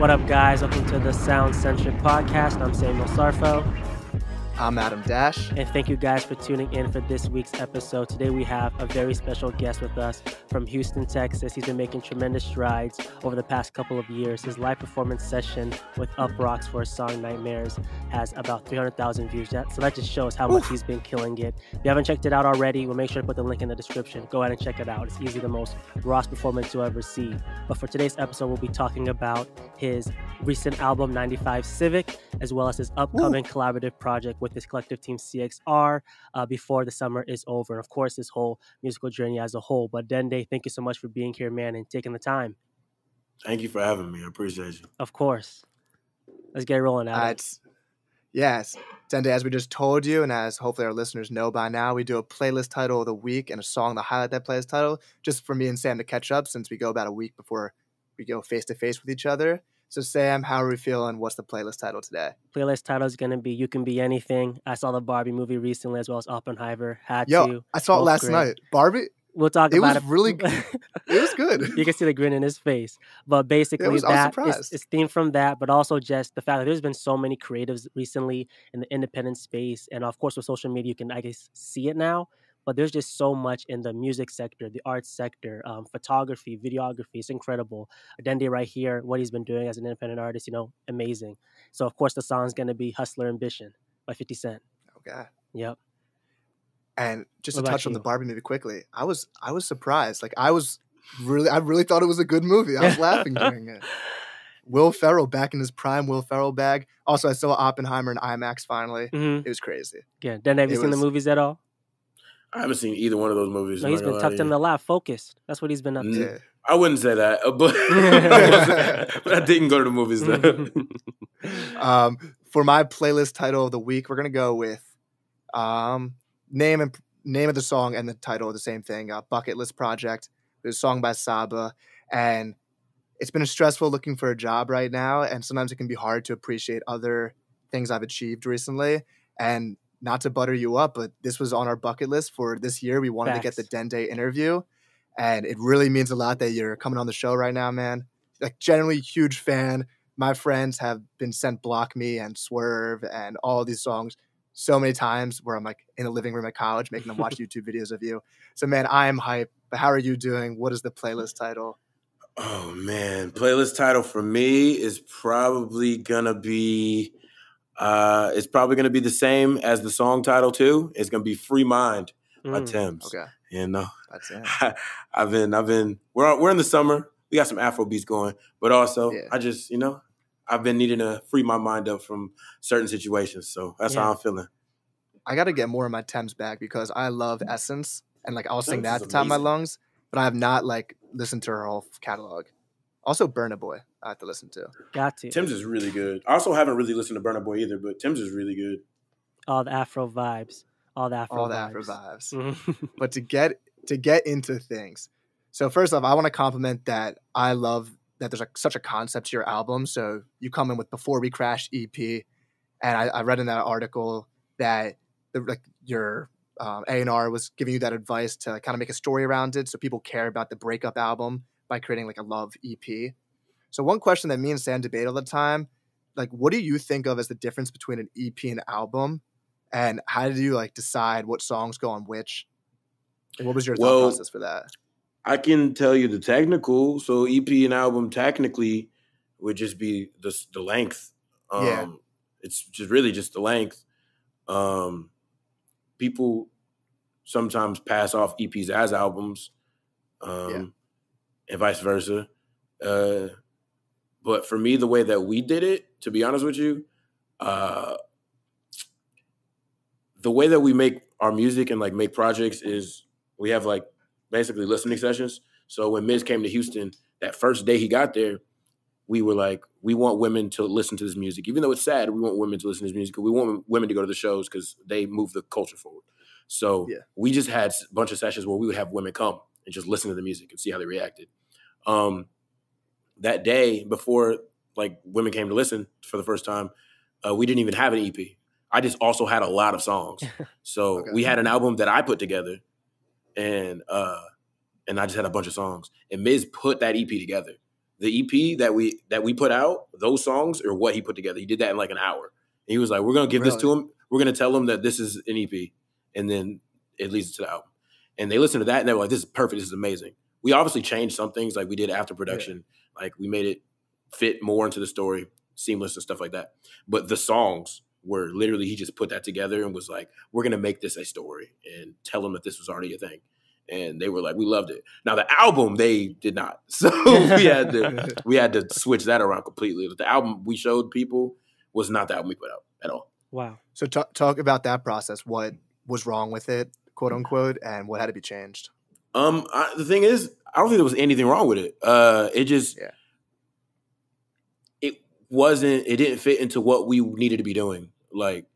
What up, guys? Welcome to the Sound Centric Podcast. I'm Samuel Sarfo. I'm Adam Dash. And thank you guys for tuning in for this week's episode. Today we have a very special guest with us from Houston, Texas. He's been making tremendous strides over the past couple of years. His live performance session with Up Rocks for his song Nightmares has about 300,000 views. So that just shows how much he's been killing it. If you haven't checked it out already, we'll make sure to put the link in the description. Go ahead and check it out. It's easily the most rawest performance you'll ever see. But for today's episode, we'll be talking about his recent album 95 Civic, as well as his upcoming collaborative project with his collective team CXR before the summer is over. And of course, his whole musical journey as a whole. But Dende, thank you so much for being here, man, and taking the time. Thank you for having me. I appreciate you. Of course. Let's get rolling, Adam. Yes. Dende, as we just told you, and as hopefully our listeners know by now, we do a playlist title of the week and a song to highlight that playlist title, just for me and Sam to catch up since we go about a week before we go face-to-face with each other. So, Sam, how are we feeling? What's the playlist title today? Playlist title is going to be You Can Be Anything. I saw the Barbie movie recently, as well as Oppenheimer. I saw it last night. Barbie? We'll talk about it. It was really good. It was good. You can see the grin in his face. But basically, it's themed from that, but also just the fact that there's been so many creatives recently in the independent space. And of course, with social media, you can, I guess, see it now. But there's just so much in the music sector, the arts sector, photography, videography. It's incredible. Dende right here, what he's been doing as an independent artist, amazing. So, of course, the song's going to be Hustler Ambition by 50 Cent. Okay. Yep. And just to touch on the Barbie movie quickly, I was surprised. Like, I really thought it was a good movie. I was laughing during it. Will Ferrell back in his prime Will Ferrell bag. Also, I saw Oppenheimer in IMAX finally. It was crazy. Yeah. Dende, have you seen the movies at all? I haven't seen either one of those movies. No, he's been tucked in the lap, focused. That's what he's been up to. I wouldn't say that, but but I didn't go to the movies though. For my playlist title of the week, we're gonna go with name of the song and the title of the same thing. Bucket List Project. There's a song by Saba, and it's been stressful looking for a job right now, and sometimes it can be hard to appreciate other things I've achieved recently. And not to butter you up, but this was on our bucket list for this year. We wanted to get the Dende interview, and it really means a lot that you're coming on the show right now, man. Like, generally huge fan. My friends have been sent Block Me and Swerve and all these songs so many times where I'm like in the living room at college making them watch YouTube videos of you. So, man, I am hyped. But how are you doing? What is the playlist title? Oh, man. Playlist title for me is probably going to be... it's probably going to be the same as the song title too. It's going to be "Free Mind" by Tim's. Okay, that's it. I've been. We're in the summer. We got some Afro beats going, but also I just I've been needing to free my mind up from certain situations. So that's how I'm feeling. I got to get more of my Thames back because I love Essence and I'll sing that at the top of my lungs, but I have not listened to her whole catalog. Also, Burna Boy, I have to listen to. Got to. Tim's is really good. I also haven't really listened to Burna Boy either, but Tim's is really good. All the Afro vibes. But to get into things. So first off, I want to compliment that I love that there's such a concept to your album. So you come in with Before We Crash EP, and I read in that article that your A&R was giving you that advice to kind of make a story around it so people care about the breakup album by creating a love EP. So one question that me and Sam debate all the time, what do you think of as the difference between an EP and an album? And how did you decide what songs go on which? And what was your thought process for that? I can tell you the technical. So EP and album technically would just be the length. It's just really just the length. People sometimes pass off EPs as albums. And vice versa. But for me, the way that we did it, to be honest with you, the way that we make our music and make projects is we have basically listening sessions. So when Miz came to Houston, that first day he got there, we were we want women to listen to this music. Even though it's sad, we want women to listen to this music. We want women to go to the shows because they move the culture forward. So we just had a bunch of sessions where we would have women come and just listen to the music and see how they reacted. That day before women came to listen for the first time, we didn't even have an EP. I just also had a lot of songs. So we had an album that I put together and I just had a bunch of songs. And Miz put that EP together. the EP that we put out, those songs are what he put together. He did that in like an hour. And he was like, we're gonna give this to him. We're gonna tell him that this is an EP, and then it leads to the album. And they listened to that and they were like, this is perfect. This is amazing. We obviously changed some things, like we did after production. Yeah. Like we made it fit more into the story, seamless and stuff like that. But the songs were literally, he just put that together and was like, we're going to make this a story and tell them that this was already a thing. And they were like, we loved it. Now the album, they did not. So we had to switch that around completely. The album we showed people was not the album we put out at all. Wow. So talk about that process. What was wrong with it, quote unquote, and what had to be changed? The thing is, I don't think there was anything wrong with it. It just, it didn't fit into what we needed to be doing. Like,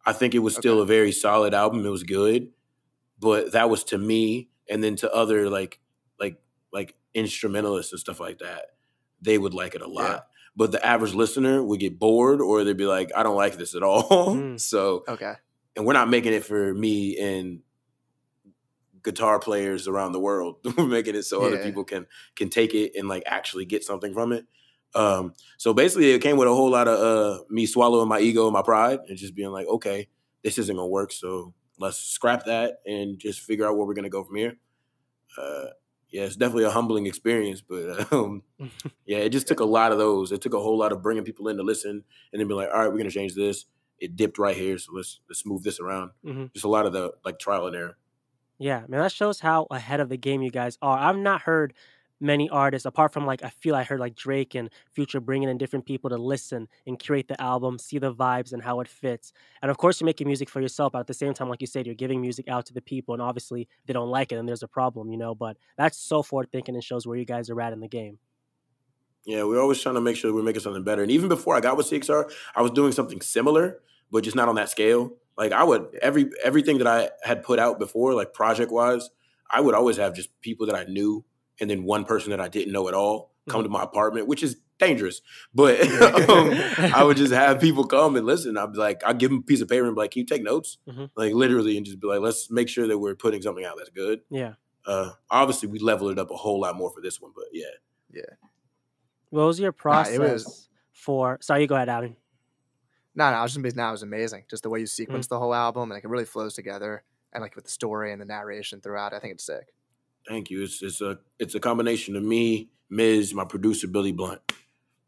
I think it was still a very solid album. It was good, but that was to me, and then to other like instrumentalists and stuff like that, they would like it a lot. Yeah. But the average listener would get bored, or they'd be like, I don't like this at all. So, and we're not making it for me and guitar players around the world. We're making it so other people can take it and like actually get something from it. So basically it came with a whole lot of me swallowing my ego and my pride and just being like, okay, this isn't gonna work, so let's scrap that and just figure out where we're gonna go from here. It's definitely a humbling experience, but it just took a lot of those. It took a whole lot of bringing people in to listen and then be like, all right, we're gonna change this. It dipped right here, so let's move this around. Just a lot of the like trial and error. Yeah, man, that shows how ahead of the game you guys are. I've not heard many artists, apart from like, I heard like Drake and Future bringing in different people to listen and curate the album, see the vibes and how it fits. And of course, you're making music for yourself, but at the same time, like you said, you're giving music out to the people, and obviously if they don't like it, and there's a problem, but that's so forward thinking and shows where you guys are at in the game. Yeah, we're always trying to make sure we're making something better. And even before I got with CXR, I was doing something similar, but just not on that scale. Like I would, everything that I had put out before, like project-wise, I would always have just people that I knew and then one person that I didn't know at all come to my apartment, which is dangerous. But I would just have people come and listen. I'd be like, I'd give them a piece of paper and be like, can you take notes? Like literally, and just be like, let's make sure that we're putting something out that's good. Yeah. Obviously, we leveled it up a whole lot more for this one, but yeah. What was your process for? Sorry, you go ahead, Adam. No, I was just amazing. It was amazing. Just the way you sequence the whole album, and like it really flows together, and like with the story and the narration throughout, I think it's sick. Thank you. It's a combination of me, Miz, my producer Billy Blunt.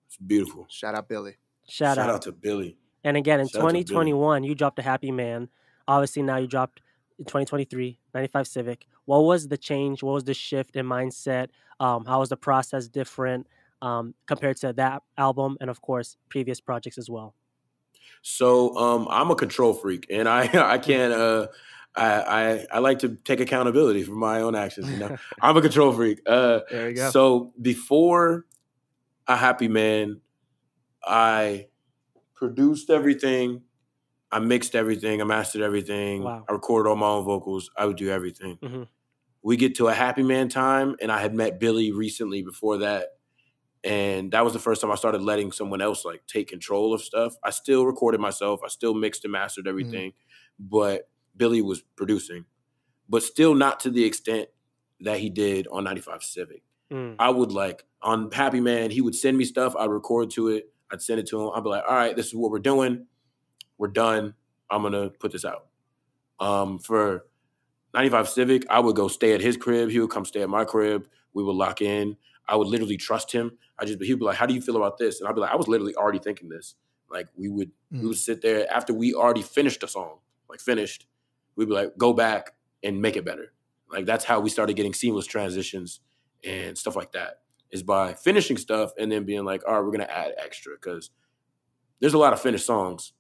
It's beautiful. Shout out Billy. Shout out to Billy. And again, in 2021, you dropped A Happy Man. Obviously, now you dropped in 2023, 95 Civic. What was the change? What was the shift in mindset? How was the process different compared to that album and, of course, previous projects as well? So I'm a control freak, and I can't. I like to take accountability for my own actions. I'm a control freak. There you go. So before A Happy Man, I produced everything, I mixed everything, I mastered everything. Wow. I recorded all my own vocals. I would do everything. We get to A Happy Man time, and I had met Billy recently before that. And that was the first time I started letting someone else like take control of stuff. I still recorded myself. I still mixed and mastered everything, but Billy was producing, but still not to the extent that he did on 95 Civic. I would like on Happy Man, he would send me stuff. I'd record to it. I'd send it to him. I'd be like, all right, this is what we're doing. We're done. I'm going to put this out. For 95 Civic, I would go stay at his crib. He would come stay at my crib. We would lock in. I would literally trust him. He'd be like, how do you feel about this? And I'd be like, I was literally already thinking this. Like we would sit there after we already finished the song, we'd be like, go back and make it better. Like that's how we started getting seamless transitions and stuff like that, is by finishing stuff and then being like, all right, we're going to add extra, because there's a lot of finished songs.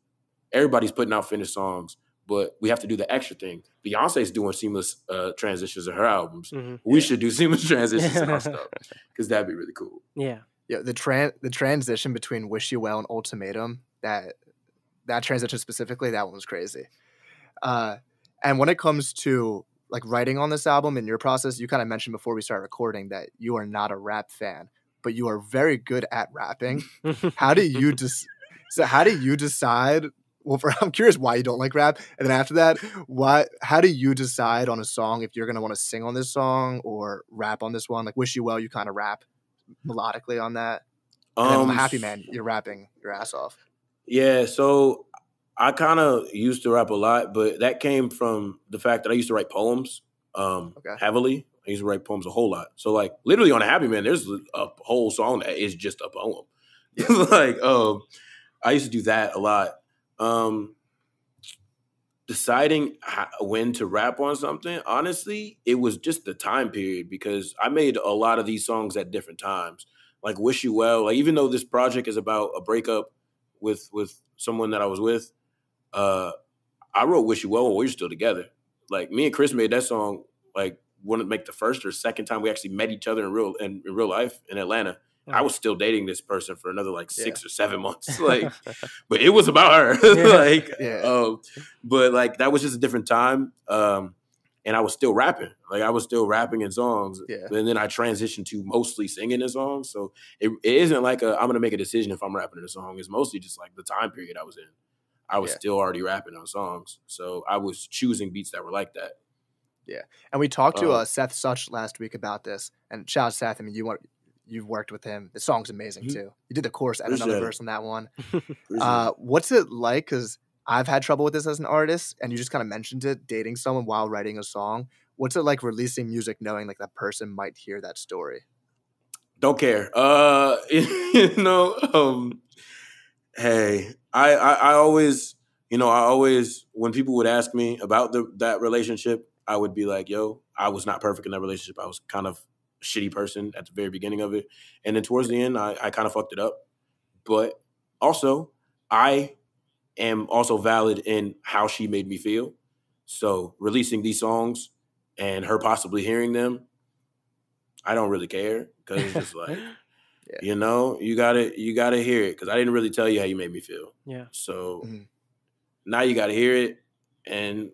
Everybody's putting out finished songs, but we have to do the extra thing. Beyonce's doing seamless transitions in her albums. We should do seamless transitions in our stuff, because that'd be really cool. Yeah. Yeah, the transition between Wish You Well and Ultimatum, that transition specifically, that one was crazy. And when it comes to like writing on this album and your process, you kind of mentioned before we started recording that you are not a rap fan, but you are very good at rapping. How do you decide? Well, I'm curious why you don't like rap, and then after that, how do you decide on a song if you're going to want to sing on this song or rap on this one? Like Wish You Well, you kind of rap melodically on that? And then on the Happy s- Man, you're rapping your ass off. Yeah, so I kind of used to rap a lot, but that came from the fact that I used to write poems Okay. heavily. I used to write poems a whole lot. So like literally on a Happy Man, there's a whole song that is just a poem. Yeah. Like I used to do that a lot. Deciding when to rap on something, honestly, it was just the time period because I made a lot of these songs at different times. Like Wish You Well, like even though this project is about a breakup with someone that I was with, uh, I wrote Wish You Well when we were still together. Like me and Chris made that song like wouldn't make the first or second time we actually met each other in real life in Atlanta. I was still dating this person for another like 6 or 7 months. Like, but it was about her. Like, but like that was just a different time. And I was still rapping. Like I was still rapping in songs. Yeah. And then I transitioned to mostly singing in songs. So it isn't like I'm gonna make a decision if I'm rapping in a song. It's mostly just like the time period I was in. I was still already rapping on songs. So I was choosing beats that were like that. Yeah. And we talked to Seth Such last week about this. And shout out Seth. I mean, you've worked with him. The song's amazing too. You did the chorus and another verse on that one. What's it like? Because I've had trouble with this as an artist, and you just kind of mentioned it, dating someone while writing a song. What's it like releasing music knowing like that person might hear that story? Don't care. Hey, I always, when people would ask me about that relationship, I would be like, yo, I was not perfect in that relationship. I was kind of a shitty person at the very beginning of it. And then towards the end, I kind of fucked it up. But also, I am also valid in how she made me feel. So releasing these songs and her possibly hearing them, I don't really care because it's just like, you gotta hear it because I didn't really tell you how you made me feel. Yeah. So now you gotta hear it, and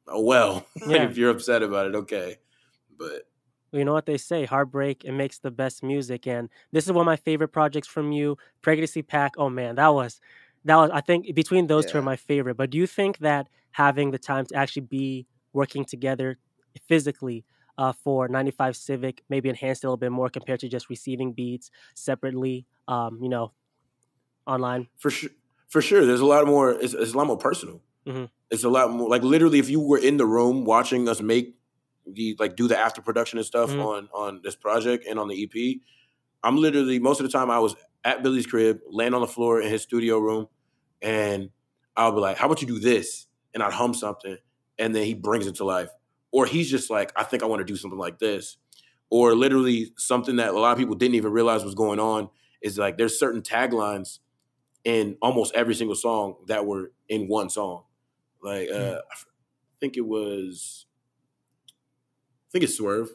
if you're upset about it, okay. But you know what they say, heartbreak, it makes the best music. And this is one of my favorite projects from you. Pregnancy Pack. Oh man, that was I think between those two are my favorite. But do you think that having the time to actually be working together physically for 95 Civic maybe enhanced it a little bit more compared to just receiving beats separately, online? For sure, there's a lot more. It's a lot more personal. Mm-hmm. It's a lot more like literally if you were in the room watching us make do the after production and stuff on this project and on the EP. I'm literally most of the time I was at Billy's crib, laying on the floor in his studio room, and I'll be like, "How about you do this?" And I'd hum something, and then he brings it to life. Or he's just like, "I think I want to do something like this." Or literally something that a lot of people didn't even realize was going on is like there's certain taglines in almost every single song that were in one song. Like I think it's Swerve.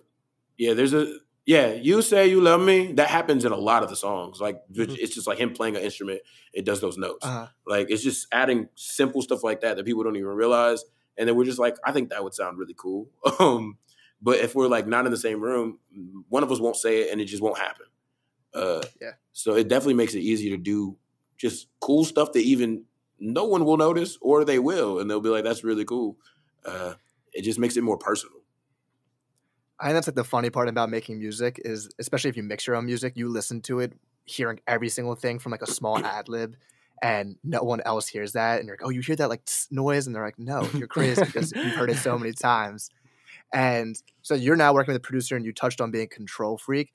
Yeah, you say you love me. That happens in a lot of the songs. Like it's just like him playing an instrument. It does those notes. Like it's just adding simple stuff like that people don't even realize. And then we're just like, I think that would sound really cool. But if we're like not in the same room, one of us won't say it and it just won't happen. So it definitely makes it easier to do just cool stuff that even no one will notice or they will. And they'll be like, that's really cool. It just makes it more personal. I think that's like the funny part about making music is, especially if you mix your own music, you listen to it, hearing every single thing from like a small ad lib, and no one else hears that. And you're like, oh, you hear that like noise? And they're like, no, you're crazy because you've heard it so many times. And so you're now working with a producer and you touched on being a control freak.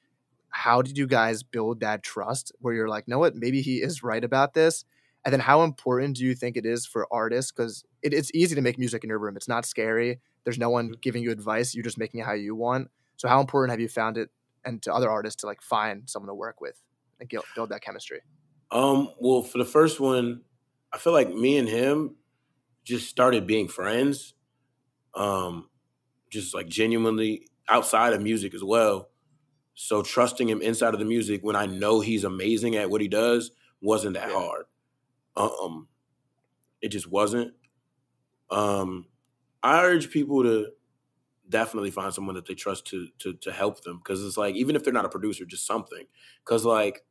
How did you guys build that trust where you're like, no, what, maybe he is right about this? And then how important do you think it is for artists? Because it's easy to make music in your room. It's not scary. There's no one giving you advice. You're just making it how you want. So how important have you found it and to other artists to like find someone to work with and build that chemistry? Well, for the first one, I feel like me and him just started being friends. Just like genuinely outside of music as well. So trusting him inside of the music when I know he's amazing at what he does wasn't that hard. It just wasn't. I urge people to definitely find someone that they trust to help them. Cause it's like, even if they're not a producer, just something. Cause like,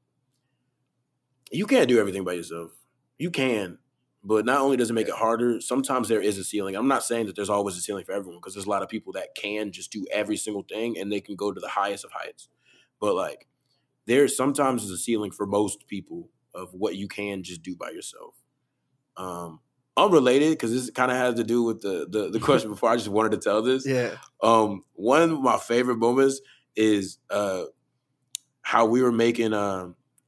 you can't do everything by yourself. You can, but not only does it make it harder, sometimes there is a ceiling. I'm not saying that there's always a ceiling for everyone because there's a lot of people that can just do every single thing and they can go to the highest of heights. But like, there sometimes is a ceiling for most people of what you can just do by yourself. Unrelated, because this kind of has to do with the question before. I just wanted to tell this. Yeah. One of my favorite moments is how we were making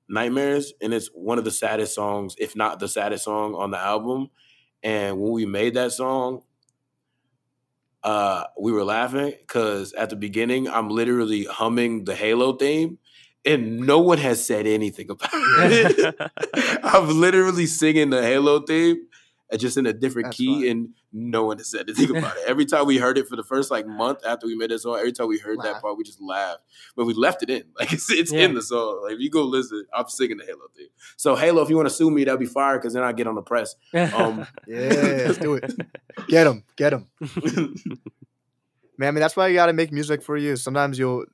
Nightmares, and it's one of the saddest songs, if not the saddest song on the album. And when we made that song, we were laughing because at the beginning, I'm literally humming the Halo theme, and no one has said anything about it. I'm literally singing the Halo theme, just in a different key, funny. and no one has said anything about it. Every time we heard it for the first like month after we made that song, every time we heard that part, we just laughed. But we left it in. Like it's in the song. Like if you go listen, I'm singing the Halo theme. So Halo, if you want to sue me, that'd be fire because then I get on the press. Yeah, let's do it. Get him. Man, I mean that's why you got to make music for you. Sometimes you'll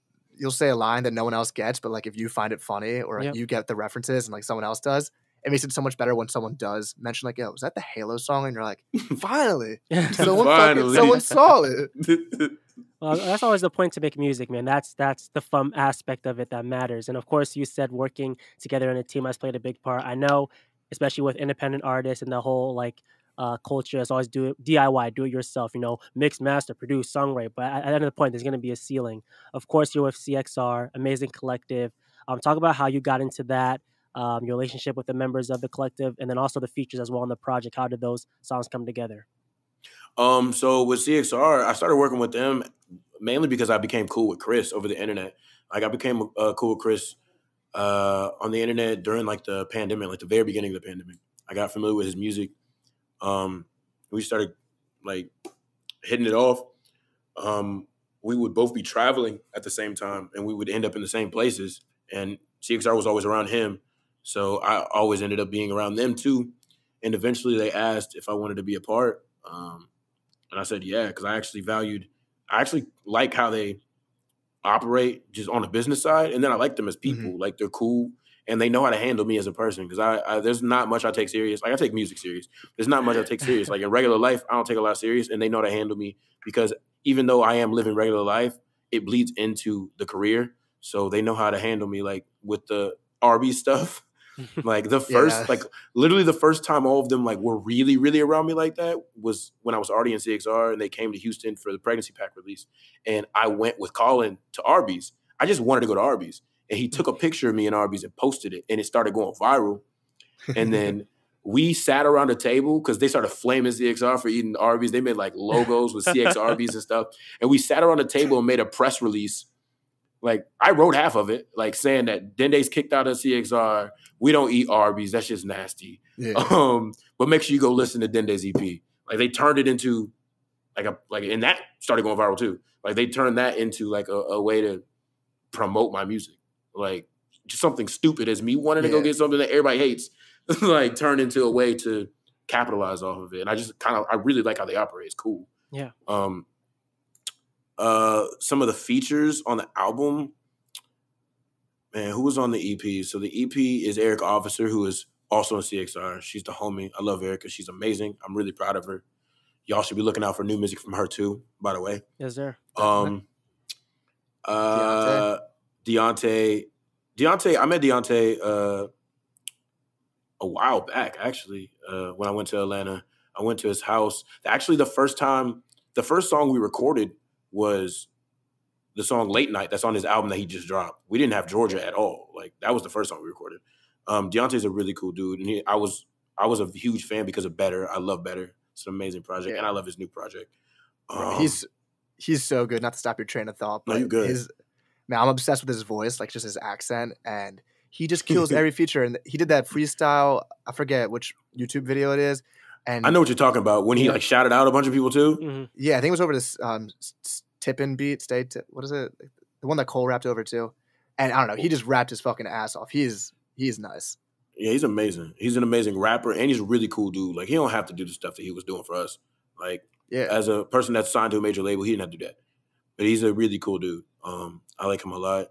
say a line that no one else gets, but like if you find it funny or you get the references and like someone else does, it makes it so much better when someone does mention like, yo, was that the Halo song? And you're like, finally. Someone saw it. Well, that's always the point to make music, man. That's the fun aspect of it that matters. And of course, you said working together in a team has played a big part. I know, especially with independent artists and the whole like culture is always DIY, do it yourself, mix, master, produce, songwrite. But at the end of the point, there's going to be a ceiling. Of course, you're with CXR, amazing collective. Talk about how you got into that, your relationship with the members of the collective, and then also the features as well on the project. How did those songs come together? So with CXR, I started working with them mainly because I became cool with Chris over the internet. Like I became cool with Chris on the internet during like the pandemic, like the very beginning of the pandemic. I got familiar with his music. We started like hitting it off. We would both be traveling at the same time and we would end up in the same places. And CXR was always around him. So I always ended up being around them too. And eventually they asked if I wanted to be a part. And I said, yeah, because I actually like how they operate just on the business side. And then I like them as people. Mm-hmm. Like they're cool and they know how to handle me as a person. Because I there's not much I take serious. Like I take music serious. There's not much I take serious. Like in regular life, I don't take a lot serious and they know how to handle me because even though I am living regular life, it bleeds into the career. So they know how to handle me like with the RB stuff. Like the first, like literally the first time all of them like were really, really around me like that was when I was already in CXR and they came to Houston for the pregnancy pack release. And I went with Colin to Arby's. I just wanted to go to Arby's. And he took a picture of me in Arby's and posted it and it started going viral. And then we sat around a table because they started flaming CXR for eating Arby's. They made like logos with CX Arby's and stuff. And we sat around a table and made a press release. Like I wrote half of it, like saying that Dende's kicked out of CXR. We don't eat Arby's. That's just nasty. Yeah. But make sure you go listen to Dende's EP. Like they turned it into and that started going viral too. Like they turned that into like a way to promote my music. Like just something stupid as me wanting to go get something that everybody hates, like turned into a way to capitalize off of it. And I really like how they operate. It's cool. Yeah. Some of the features on the album, man, who was on the EP? So the EP is Erica Officer, who is also in CXR. She's the homie. I love Erica. She's amazing. I'm really proud of her. Y'all should be looking out for new music from her too, by the way. Yes, sir. Deontay. I met Deontay a while back, actually, when I went to Atlanta. I went to his house. Actually, the first song we recorded was the song Late Night that's on his album that he just dropped. We didn't have Georgia at all. Like that was the first song we recorded. Deontay's a really cool dude. And I was a huge fan because of Better. I love Better. It's an amazing project. And I love his new project. Bro, he's so good. Not to stop your train of thought, but no, you're good. I'm obsessed with his voice, like just his accent, and he just kills every feature. And he did that freestyle, I forget which YouTube video it is. And I know what you're talking about. When he like shouted out a bunch of people too. Mm-hmm. Yeah, I think it was over this Tippin beat. What is it? The one that Cole rapped over too. And I don't know. He just rapped his fucking ass off. He's nice. Yeah, he's amazing. He's an amazing rapper, and he's a really cool dude. Like he don't have to do the stuff that he was doing for us. Like as a person that's signed to a major label, he didn't have to do that. But he's a really cool dude. I like him a lot.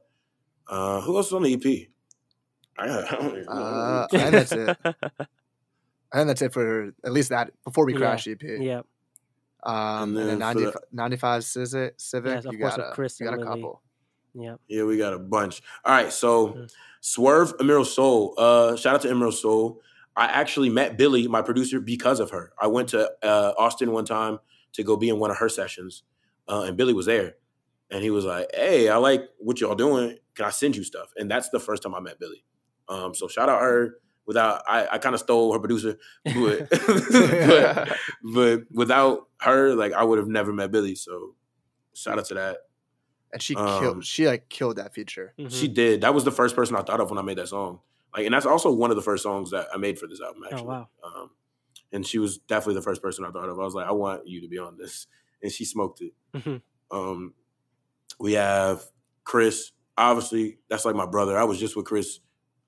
Who else is on the EP? I don't even know. And that's it. And that's it for at least that before we crash EP. Yeah. And then 95 Civic. Yes, You got a couple. Yeah. Yeah, we got a bunch. All right, so Mhm. Swerve Emerald Soul. Shout out to Emerald Soul. I actually met Billy, my producer, because of her. I went to Austin one time to go be in one of her sessions, and Billy was there, and he was like, "Hey, I like what y'all doing. Can I send you stuff?" And that's the first time I met Billy. So shout out her. Without I kind of stole her producer, but but without her, like I would have never met Billy. So shout out to that. And she Um, killed that feature. She did. That was the first person I thought of when I made that song. Like, and that's also one of the first songs that I made for this album, actually. Oh, wow. And she was definitely the first person I thought of. I was like, I want you to be on this, and she smoked it. Mhm. We have Chris. Obviously, that's like my brother. I was just with Chris.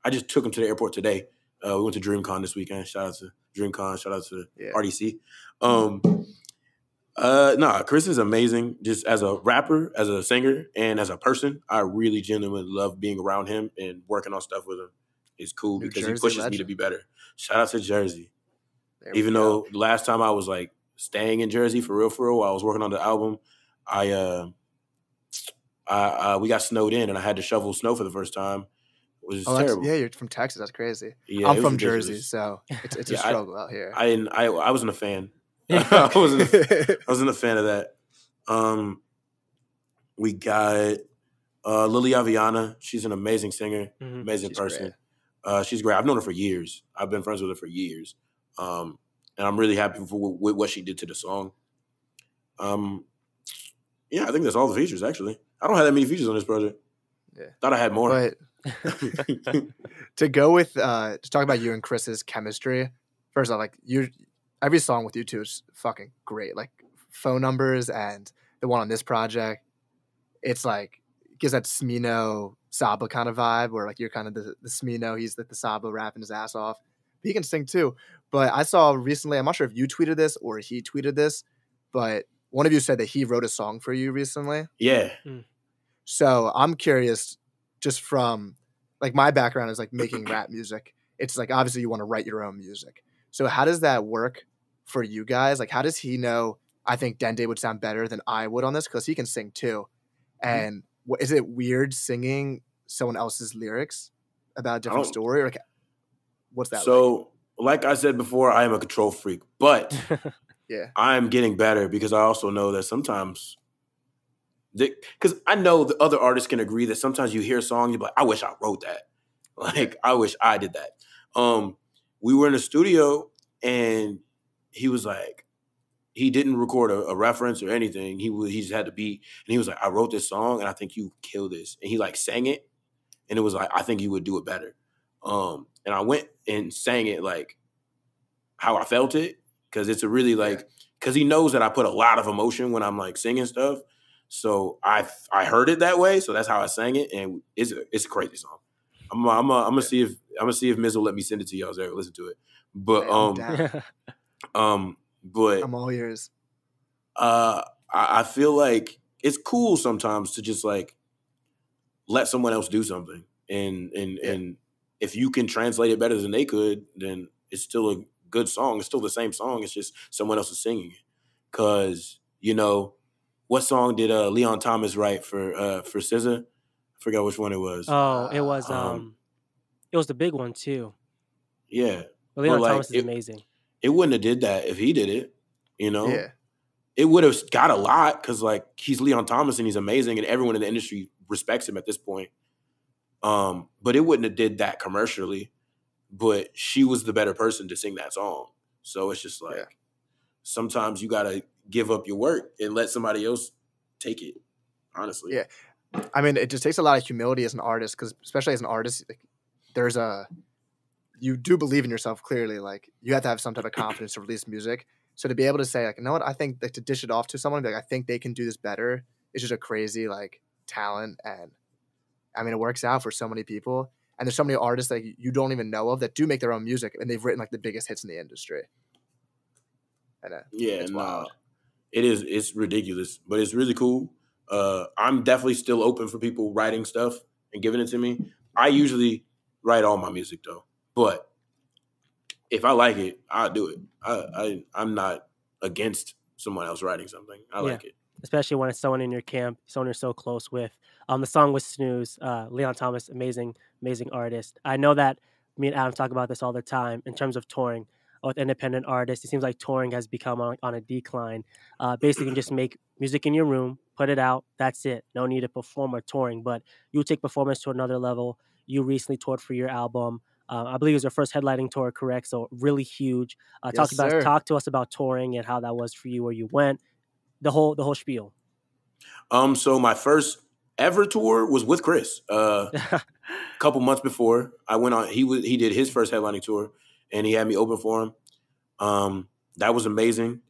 I just took him to the airport today. We went to DreamCon this weekend. Shout out to DreamCon. Shout out to RDC. Chris is amazing. Just as a rapper, as a singer, and as a person, I really genuinely love being around him and working on stuff with him. It's cool New because Jersey he pushes me legend. to be better. Shout out to Jersey. There we Even go. though the last time I was like staying in Jersey for real, while I was working on the album, we got snowed in and I had to shovel snow for the first time. It was terrible. Yeah, you're from Texas. That's crazy. Yeah, I'm it was from ridiculous. Jersey, so it's a Yeah, struggle out here. I wasn't a fan. I wasn't a fan of that. We got Lily Aviana. She's an amazing singer, amazing person. She's great. I've known her for years. I've been friends with her for years. And I'm really happy with what she did to the song. Yeah, I think that's all the features, actually. I don't have that many features on this project. Yeah. Thought I had more. But to go with to talk about you and Chris's chemistry, first off, like every song with you two is fucking great. Like Phone Numbers and the one on this project, it's like it gives that Smino Saba kind of vibe where like you're kind of the Smino, he's like the Saba rapping his ass off. But he can sing too. But I saw recently, I'm not sure if you tweeted this or he tweeted this, but one of you said that he wrote a song for you recently. Yeah. So I'm curious, just from like my background is like making rap music. It's like obviously you want to write your own music. So how does that work for you guys? Like how does he know? I think Dende would sound better than I would on this because he can sing too. And is it weird singing someone else's lyrics about a different story? Or like, what's that? So, like I said before, I am a control freak, but yeah, I'm getting better because I also know that sometimes, because I know the other artists can agree that sometimes you hear a song, you're like, I wish I wrote that. Like, I wish I did that. We were in the studio and he was like, he didn't record a reference or anything. He just had the beat and he was like, I wrote this song and I think you kill this. And he like sang it and it was like, I think you would do it better. And I went and sang it like how I felt it because it's a really like, because he knows that I put a lot of emotion when I'm like singing stuff. So I heard it that way. So that's how I sang it. And it's a crazy song. I'm gonna see if Miz will let me send it to y'all so I can listen to it. But but I'm all ears. I feel like it's cool sometimes to just like let someone else do something. And if you can translate it better than they could, then it's still a good song. It's still the same song. It's just someone else is singing it. Cause, you know, what song did Leon Thomas write for SZA? I forgot which one it was. Oh, it was the big one too. Yeah. Well, Leon Thomas is amazing. It wouldn't have did that if he did it, you know? Yeah. It would have got a lot because like he's Leon Thomas and he's amazing and everyone in the industry respects him at this point. But it wouldn't have did that commercially. But she was the better person to sing that song. So it's just like sometimes you gotta give up your work and let somebody else take it. Honestly. Yeah. I mean, it just takes a lot of humility as an artist, because especially as an artist, like, you do believe in yourself clearly. Like you have to have some type of confidence to release music. So to be able to say like, you know what, I think like to dish it off to someone, like I think they can do this better. It's just a crazy like talent, and I mean it works out for so many people. And there's so many artists that you don't even know of that do make their own music, and they've written like the biggest hits in the industry. And it's wild. It's ridiculous, but it's really cool. I'm definitely still open for people writing stuff and giving it to me. I usually write all my music though, but if I like it, I'll do it. I'm not against someone else writing something. I like it. especially when it's someone in your camp, someone you're so close with. The song was Snooze. Leon Thomas, amazing, amazing artist. I know that me and Adam talk about this all the time in terms of touring with independent artists. It seems like touring has become on a decline. Basically, you can just make music in your room, put it out. That's it. No need to perform or touring. But you take performance to another level. You recently toured for your album. I believe it was your first headlining tour, correct? So really huge. Yes, sir. Talk to us about touring and how that was for you, where you went, the whole spiel. So my first ever tour was with Chris. A couple months before I went on, he did his first headlining tour, and he had me open for him. That was amazing.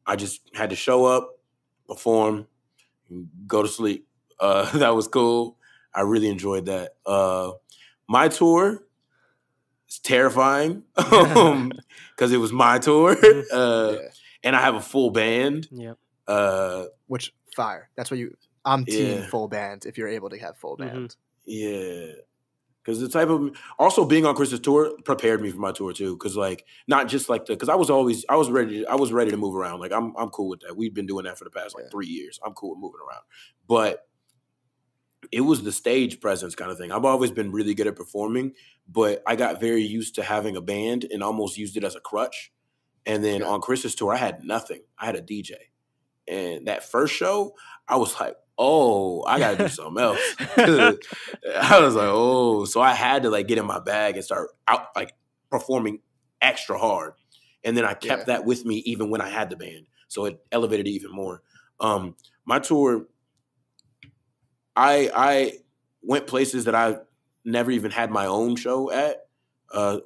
I just had to show up, perform, and go to sleep. That was cool. I really enjoyed that. My tour is terrifying because it was my tour, and I have a full band. Yep. Which fire. That's what I'm team full band if you're able to have full band. Yeah. Because the type of also being on Chris's tour prepared me for my tour too. Because like not just like because I was ready to move around. Like I'm cool with that. We've been doing that for the past like 3 years. I'm cool with moving around. But it was the stage presence kind of thing. I've always been really good at performing, but I got very used to having a band and almost used it as a crutch. And then on Chris's tour, I had nothing. I had a DJ. And that first show, I was like, oh, I got to do something else. I was like, oh. So I had to like get in my bag and start out like performing extra hard. And then I kept that with me even when I had the band. So it elevated it even more. My tour, I went places that I never even had my own show at.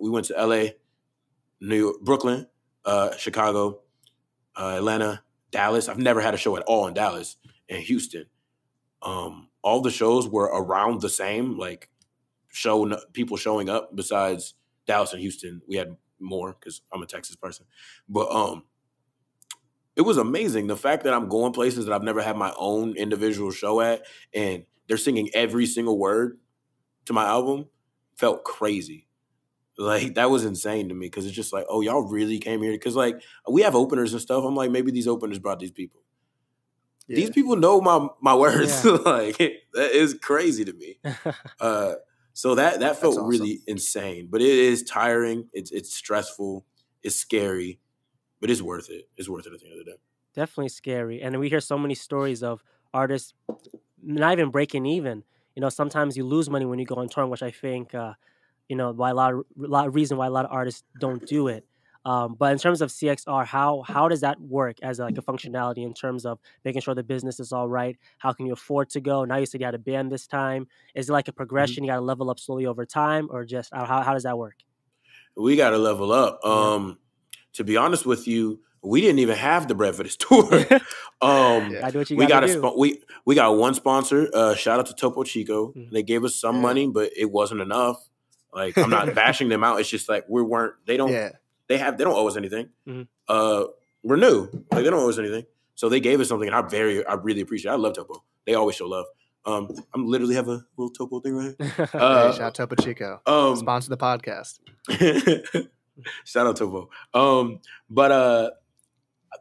We went to LA, New York, Brooklyn, Chicago, Atlanta, Dallas. I've never had a show at all in Dallas and Houston. All the shows were around the same, like people showing up besides Dallas and Houston. We had more because I'm a Texas person. But it was amazing. The fact that I'm going places that I've never had my own individual show at and they're singing every single word to my album felt crazy. Like, that was insane to me because it's just like, oh, y'all really came here? Because, like, we have openers and stuff. I'm like, maybe these openers brought these people. Yeah. These people know my words. Yeah. Like, that is crazy to me. So that felt awesome. Really insane. But it is tiring. It's stressful. It's scary. But it's worth it. It's worth it at the end of the day. Definitely scary. And we hear so many stories of artists not even breaking even. You know, sometimes you lose money when you go on touring, which I think, why a lot of reason why a lot of artists don't do it. But in terms of CXR, how does that work as like a functionality in terms of making sure the business is all right? How can you afford to go? Now you said you had a band this time. Is it like a progression? You got to level up slowly over time, or just how does that work? We got to level up. To be honest with you, we didn't even have the bread for this tour. I do what you got to do. We got one sponsor. Shout out to Topo Chico. They gave us some money, but it wasn't enough. Like, I'm not bashing them out. It's just like they don't owe us anything. We're new. Like, they don't owe us anything. So they gave us something, and I really appreciate it. I love Topo. They always show love. I literally have a little Topo thing right here. Shout out Topo Chico. Sponsor the podcast. Shout out Topo. But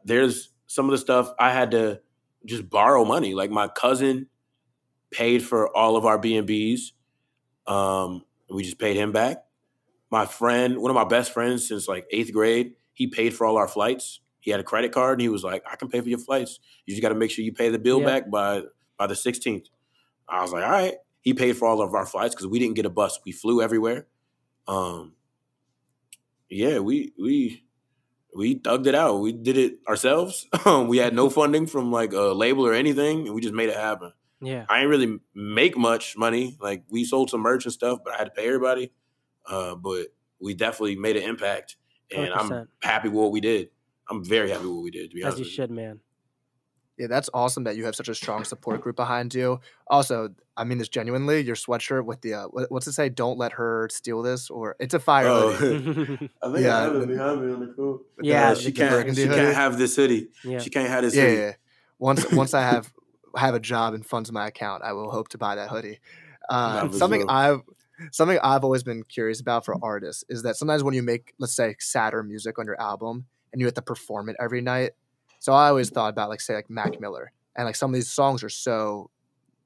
there's some of the stuff I had to just borrow money. Like, my cousin paid for all of our B&Bs. We just paid him back. My friend, one of my best friends since like 8th grade, he paid for all our flights. He had a credit card, and he was like, I can pay for your flights. You just got to make sure you pay the bill back by the 16th. I was like, all right. He paid for all of our flights because we didn't get a bus. We flew everywhere. We thugged it out. We did it ourselves. We had no funding from like a label or anything, and we just made it happen. Yeah, I didn't really make much money. Like, we sold some merch and stuff, but I had to pay everybody. But we definitely made an impact, and 100%. I'm happy with what we did. I'm very happy with what we did, to be honest. As you should, man. Yeah, that's awesome that you have such a strong support group behind you. Also, I mean this genuinely, your sweatshirt with the, what's it say? Don't let her steal this, or it's a fire hoodie. I think I have it behind me on the coat. Yeah, she can't have this hoodie. Yeah. She can't have this hoodie. Yeah. Once I have a job and funds my account, I will hope to buy that hoodie. Something I've always been curious about for artists is that sometimes when you make, let's say, sadder music on your album and you have to perform it every night. So I always thought about, like, say, like Mac Miller. and like some of these songs are so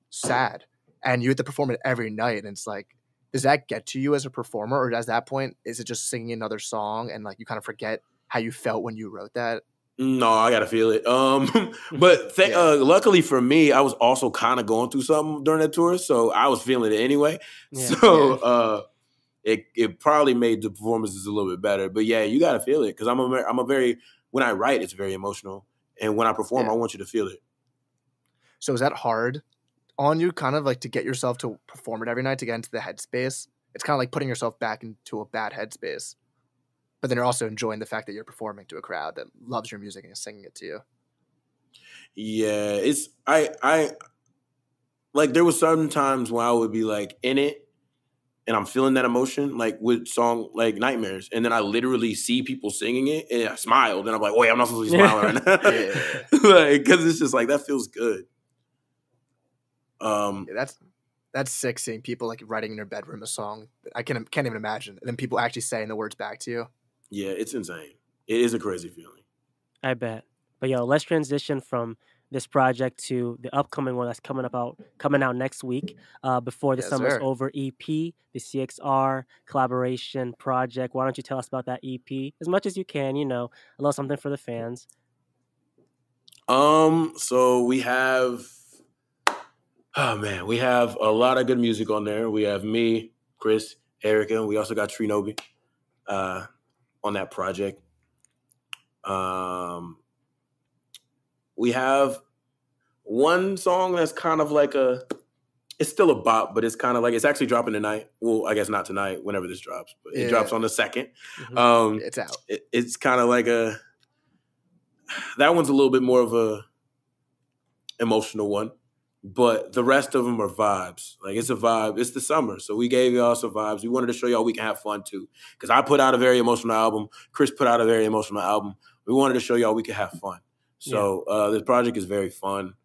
sad, and you have to perform it every night, and it's like, does that get to you as a performer, or at that point is it just singing another song and like you kind of forget how you felt when you wrote that? No, I gotta feel it. But luckily for me, I was also kind of going through something during that tour, so I was feeling it anyway. Yeah. So it probably made the performances a little bit better. But yeah, you gotta feel it because I'm a very when I write, it's very emotional, and when I perform, I want you to feel it. So is that hard on you, kind of like to get yourself to perform it every night to get into the headspace? It's kind of like putting yourself back into a bad headspace, but then you're also enjoying the fact that you're performing to a crowd that loves your music and is singing it to you. Yeah, it's I like there was some times when I would be like in it and I'm feeling that emotion, like with song like Nightmares, and then I literally see people singing it and I smiled and I'm like, wait, I'm not supposed to be smiling right now. Like, because it's just like that feels good. That's sick, seeing people like writing in their bedroom a song. I can't even imagine. And then people actually saying the words back to you. Yeah, it's insane. It is a crazy feeling. I bet. But yo, let's transition from this project to the upcoming one that's coming out next week. Before the summer's over, EP, the CXR collaboration project. Why don't you tell us about that EP as much as you can? You know, a little something for the fans. So we have we have a lot of good music on there. We have me, Chris, Erica. We also got Trinobi on that project. We have one song that's kind of like it's still a bop, but it's kind of like, it's actually dropping tonight. Well, I guess not tonight, whenever this drops, but it drops on the 2nd. Mm-hmm. It's out. It's kind of like that one's a little bit more of a emotional one, but the rest of them are vibes. Like, it's a vibe. It's the summer, so we gave y'all some vibes. We wanted to show y'all we can have fun too, because I put out a very emotional album. Chris put out a very emotional album. We wanted to show y'all we can have fun. So this project is very fun.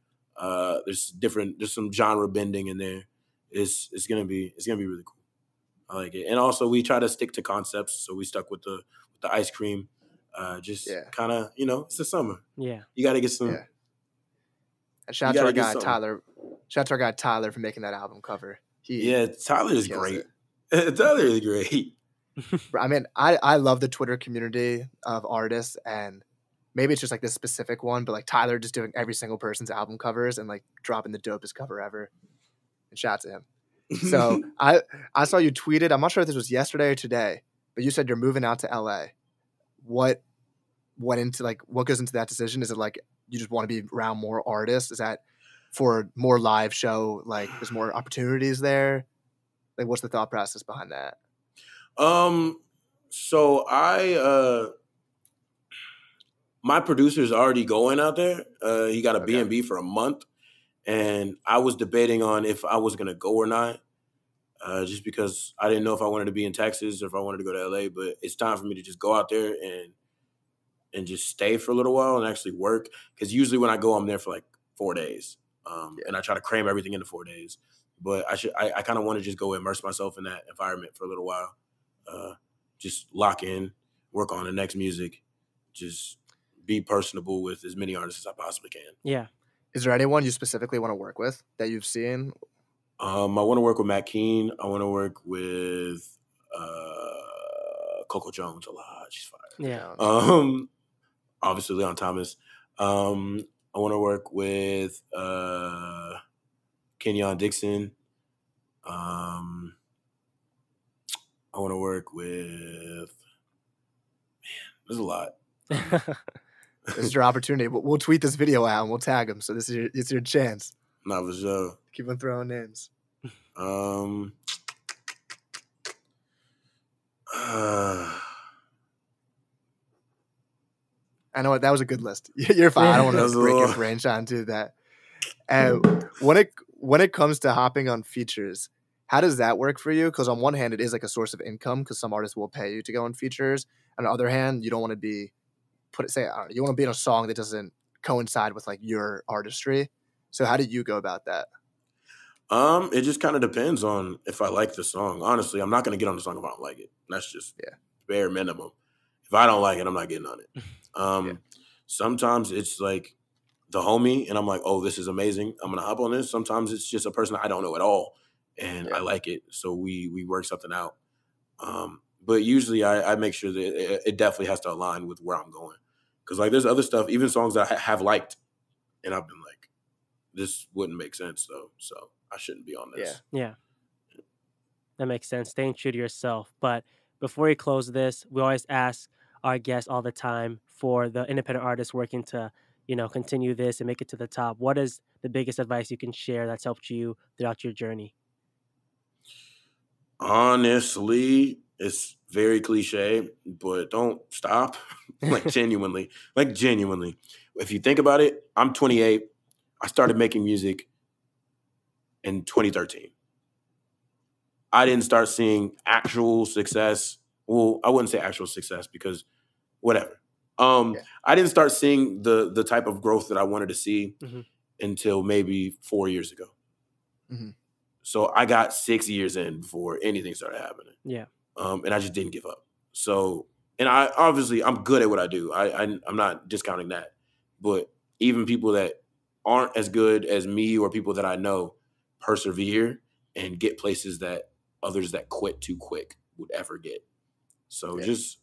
There's some genre bending in there. It's gonna be really cool. I like it. And also we try to stick to concepts, so we stuck with the ice cream. Kind of, it's the summer. Yeah, you got to get some. Yeah. And shout out to our guy Tyler. Shout out to our guy Tyler for making that album cover. Tyler is great. Tyler is great. I mean, I love the Twitter community of artists, and maybe it's just like this specific one, but like Tyler just doing every single person's album covers and like dropping the dopest cover ever. And shout out to him. So I saw you tweeted, I'm not sure if this was yesterday or today, but you said you're moving out to LA. What goes into that decision? Is it like you just want to be around more artists? Is that for more live show? Like there's more opportunities there? Like what's the thought process behind that? So my producer's already going out there. He got a B&B for a month, and I was debating on if I was gonna go or not, just because I didn't know if I wanted to be in Texas or if I wanted to go to LA. But it's time for me to just go out there and just stay for a little while and actually work. Because usually when I go, I'm there for like 4 days, and I try to cram everything into 4 days. But I kind of want to just go immerse myself in that environment for a little while, just lock in, work on the next music, just be personable with as many artists as I possibly can. Yeah. Is there anyone you specifically want to work with that you've seen? I want to work with Matt Keen. I want to work with Coco Jones a lot. She's fire. Yeah. Obviously Leon Thomas. I want to work with Kenyon Dixon. I want to work with there's a lot. This is your opportunity. We'll tweet this video out and we'll tag them. So it's your chance. Not for sure. Keep on throwing names. I know that was a good list. You're fine. I don't want to break your brain shine to that. And when it comes to hopping on features, how does that work for you? Because on one hand, it is like a source of income because some artists will pay you to go on features. On the other hand, you don't want to be you want to be in a song that doesn't coincide with like your artistry. So how do you go about that? It just kind of depends on if I like the song. Honestly, I'm not going to get on the song if I don't like it. That's just bare minimum. If I don't like it, I'm not getting on it. Sometimes it's like the homie and I'm like, oh, this is amazing. I'm gonna hop on this. Sometimes it's just a person I don't know at all, and I like it. So we work something out. But usually I make sure that it definitely has to align with where I'm going. Because like there's other stuff, even songs that I have liked, and I've been like, this wouldn't make sense though, so I shouldn't be on this. Yeah. That makes sense. Staying true to yourself. But before we close this, we always ask our guests all the time for the independent artists working to, continue this and make it to the top. What is the biggest advice you can share that's helped you throughout your journey? Honestly, it's very cliche, but don't stop. Genuinely. If you think about it, I'm 28. I started making music in 2013. I didn't start seeing actual success. Well, I wouldn't say actual success because whatever. I didn't start seeing the type of growth that I wanted to see until maybe 4 years ago. Mm-hmm. So I got 6 years in before anything started happening. Yeah. And I just didn't give up. So, and I'm good at what I do. I'm not discounting that. But even people that aren't as good as me or people that I know persevere and get places that others that quit too quick would ever get. So just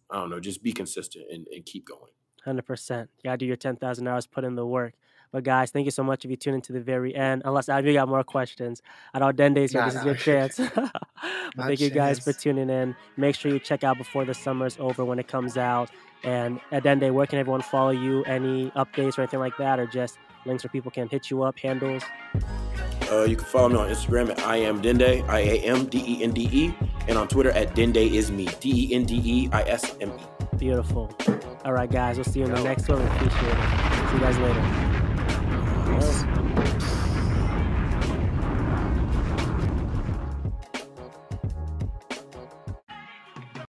be consistent and keep going. 100%. You gotta do your 10,000 hours, put in the work. But guys, thank you so much if you tune into the very end. Unless you got more questions. I know Dende's here. This is your chance. But thank you guys for tuning in. Make sure you check out before the summer's over when it comes out. And at Dende, where can everyone follow you? Any updates or anything like that, or just links where people can hit you up, handles? You can follow me on Instagram at IamDende, IAMDENDE, and on Twitter at DendeIsme, DendeIsme. Beautiful. All right, guys, we'll see you in the next one. We appreciate it. See you guys later.